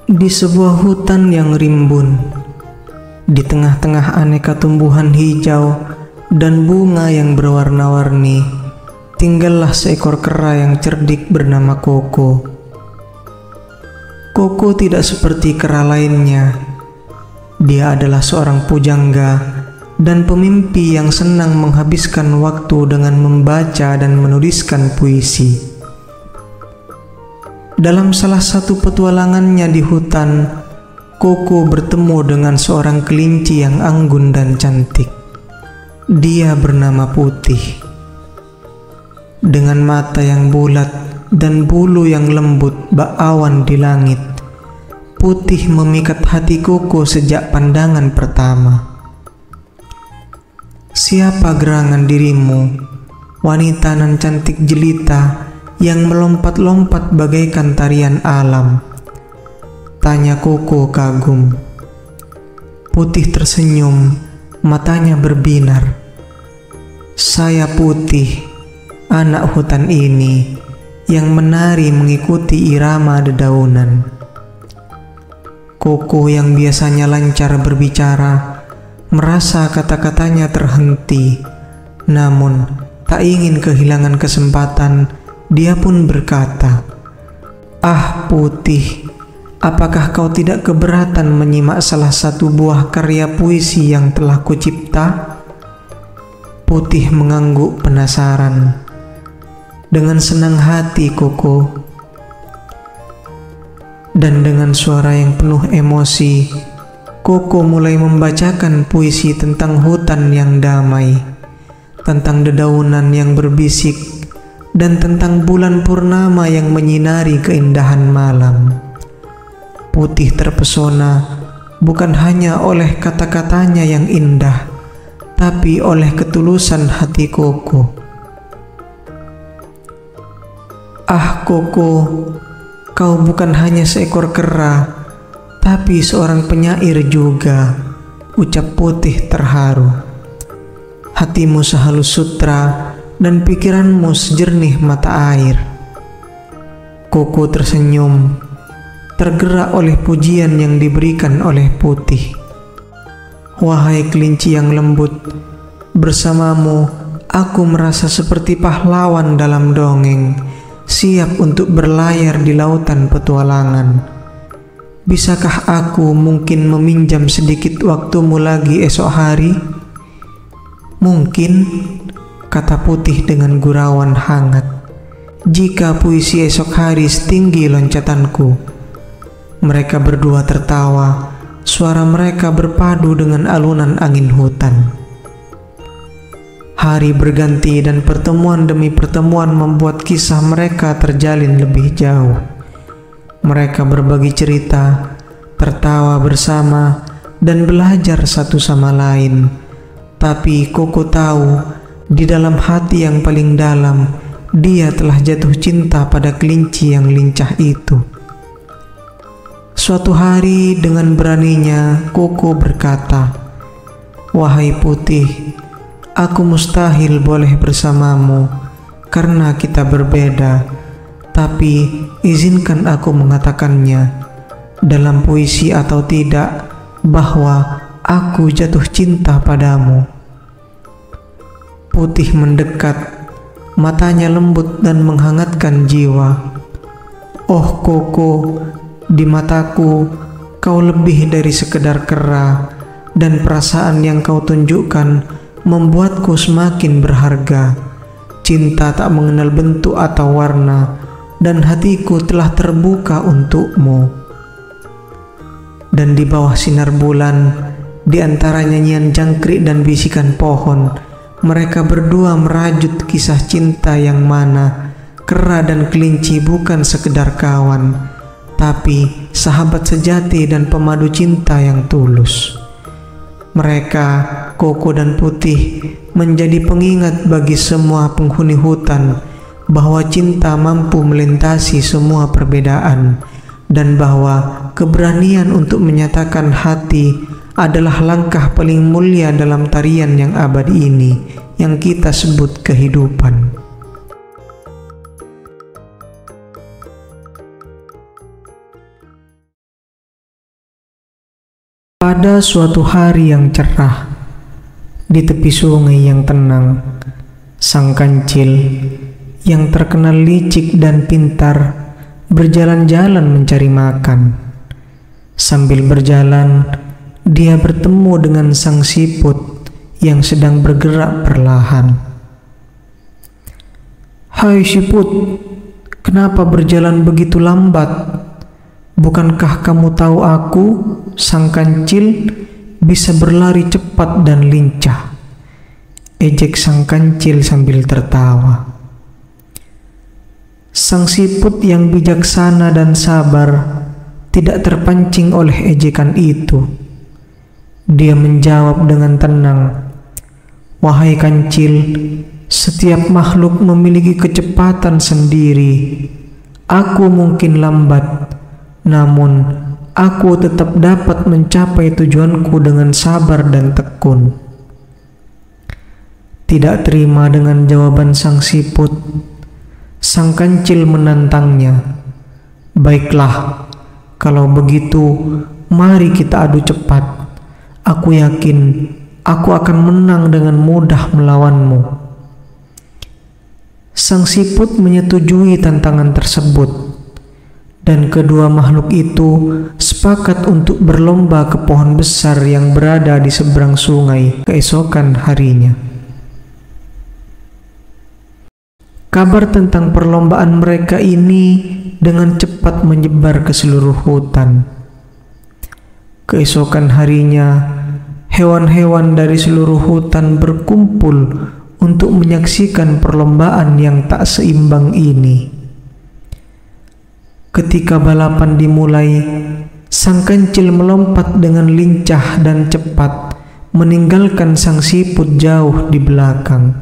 Di sebuah hutan yang rimbun, di tengah-tengah aneka tumbuhan hijau dan bunga yang berwarna-warni, tinggallah seekor kera yang cerdik bernama Koko. Koko tidak seperti kera lainnya. Dia adalah seorang pujangga dan pemimpi yang senang menghabiskan waktu dengan membaca dan menuliskan puisi. Dalam salah satu petualangannya di hutan, Koko bertemu dengan seorang kelinci yang anggun dan cantik. Dia bernama Putih. Dengan mata yang bulat dan bulu yang lembut bak awan di langit, Putih memikat hati Koko sejak pandangan pertama. Siapa gerangan dirimu, wanita nan cantik jelita yang melompat-lompat bagaikan tarian alam? Tanya Koko kagum. Putih tersenyum, matanya berbinar. Saya Putih, anak hutan ini, yang menari mengikuti irama dedaunan. Koko yang biasanya lancar berbicara, merasa kata-katanya terhenti. Namun, tak ingin kehilangan kesempatan, dia pun berkata, "Ah Putih, apakah kau tidak keberatan menyimak salah satu buah karya puisi yang telah kucipta?" Putih mengangguk penasaran. Dengan senang hati Koko, dan dengan suara yang penuh emosi, Koko mulai membacakan puisi tentang hutan yang damai, tentang dedaunan yang berbisik, dan tentang bulan purnama yang menyinari keindahan malam. Putih terpesona bukan hanya oleh kata-katanya yang indah, tapi oleh ketulusan hati Koko. "Ah Koko, kau bukan hanya seekor kera, tapi seorang penyair juga," ucap Putih terharu. "Hatimu sehalus sutra dan pikiranmu sejernih mata air." Koko tersenyum, tergerak oleh pujian yang diberikan oleh Putih. "Wahai kelinci yang lembut, bersamamu aku merasa seperti pahlawan dalam dongeng, siap untuk berlayar di lautan petualangan. Bisakah aku mungkin meminjam sedikit waktumu lagi esok hari?" "Mungkin," kata Putih dengan gurauan hangat, "jika puisi esok hari setinggi loncatanku." Mereka berdua tertawa, suara mereka berpadu dengan alunan angin hutan. Hari berganti dan pertemuan demi pertemuan membuat kisah mereka terjalin lebih jauh. Mereka berbagi cerita, tertawa bersama, dan belajar satu sama lain. Tapi Koko tahu, di dalam hati yang paling dalam, dia telah jatuh cinta pada kelinci yang lincah itu. Suatu hari dengan beraninya Koko berkata, "Wahai Putih, aku mustahil boleh bersamamu karena kita berbeda. Tapi izinkan aku mengatakannya, dalam puisi atau tidak, bahwa aku jatuh cinta padamu." Putih mendekat, matanya lembut dan menghangatkan jiwa. "Oh Koko, di mataku kau lebih dari sekedar kera, dan perasaan yang kau tunjukkan membuatku semakin berharga. Cinta tak mengenal bentuk atau warna, dan hatiku telah terbuka untukmu." Dan di bawah sinar bulan, di antara nyanyian jangkrik dan bisikan pohon, mereka berdua merajut kisah cinta yang mana kera dan kelinci bukan sekedar kawan, tapi sahabat sejati dan pemadu cinta yang tulus. Mereka, Koko dan Putih, menjadi pengingat bagi semua penghuni hutan bahwa cinta mampu melintasi semua perbedaan, dan bahwa keberanian untuk menyatakan hati adalah langkah paling mulia dalam tarian yang abadi ini yang kita sebut kehidupan. Pada suatu hari yang cerah, di tepi sungai yang tenang, sang kancil yang terkenal licik dan pintar berjalan-jalan mencari makan. Sambil berjalan, dia bertemu dengan sang siput yang sedang bergerak perlahan. "Hai siput, kenapa berjalan begitu lambat? Bukankah kamu tahu aku, sang kancil, bisa berlari cepat dan lincah?" ejek sang kancil sambil tertawa. Sang siput yang bijaksana dan sabar tidak terpancing oleh ejekan itu. Dia menjawab dengan tenang, "Wahai kancil, setiap makhluk memiliki kecepatan sendiri. Aku mungkin lambat, namun aku tetap dapat mencapai tujuanku dengan sabar dan tekun." Tidak terima dengan jawaban sang siput, sang kancil menantangnya. "Baiklah, kalau begitu mari kita adu cepat. Aku yakin aku akan menang dengan mudah melawanmu." Sang siput menyetujui tantangan tersebut, dan kedua makhluk itu sepakat untuk berlomba ke pohon besar yang berada di seberang sungai keesokan harinya. Kabar tentang perlombaan mereka ini dengan cepat menyebar ke seluruh hutan. Keesokan harinya, hewan-hewan dari seluruh hutan berkumpul untuk menyaksikan perlombaan yang tak seimbang ini. Ketika balapan dimulai, sang kancil melompat dengan lincah dan cepat, meninggalkan sang siput jauh di belakang.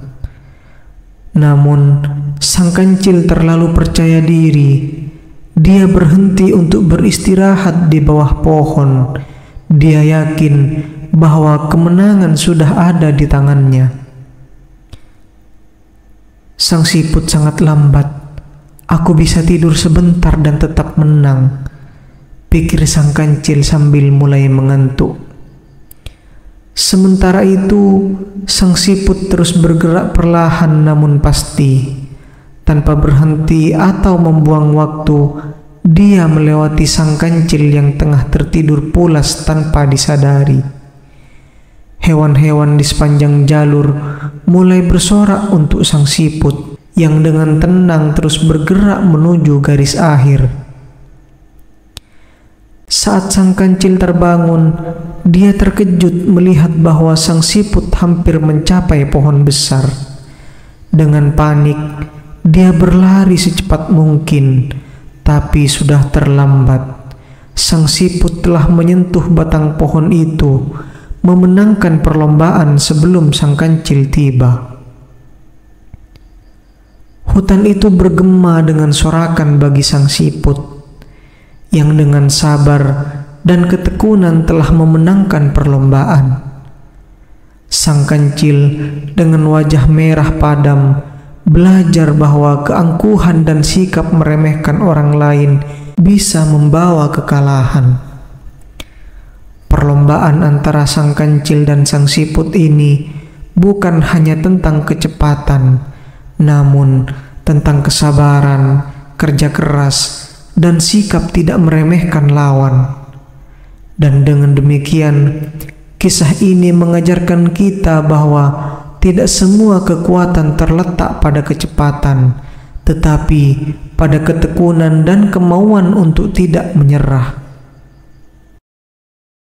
Namun, sang kancil terlalu percaya diri. Dia berhenti untuk beristirahat di bawah pohon. Dia yakin bahwa kemenangan sudah ada di tangannya. Sang siput sangat lambat. "Aku bisa tidur sebentar dan tetap menang," pikir sang kancil sambil mulai mengantuk. Sementara itu, sang siput terus bergerak perlahan namun pasti. Tanpa berhenti atau membuang waktu, dia melewati sang kancil yang tengah tertidur pulas tanpa disadari. Hewan-hewan di sepanjang jalur mulai bersorak untuk sang siput yang dengan tenang terus bergerak menuju garis akhir. Saat sang kancil terbangun, dia terkejut melihat bahwa sang siput hampir mencapai pohon besar. Dengan panik, dia berlari secepat mungkin, tapi sudah terlambat. Sang siput telah menyentuh batang pohon itu, memenangkan perlombaan sebelum sang kancil tiba. Hutan itu bergema dengan sorakan bagi sang siput yang dengan sabar dan ketekunan telah memenangkan perlombaan. Sang kancil dengan wajah merah padam belajar bahwa keangkuhan dan sikap meremehkan orang lain bisa membawa kekalahan. Perlombaan antara sang kancil dan sang siput ini bukan hanya tentang kecepatan, namun tentang kesabaran, kerja keras, dan sikap tidak meremehkan lawan. Dan dengan demikian, kisah ini mengajarkan kita bahwa tidak semua kekuatan terletak pada kecepatan, tetapi pada ketekunan dan kemauan untuk tidak menyerah.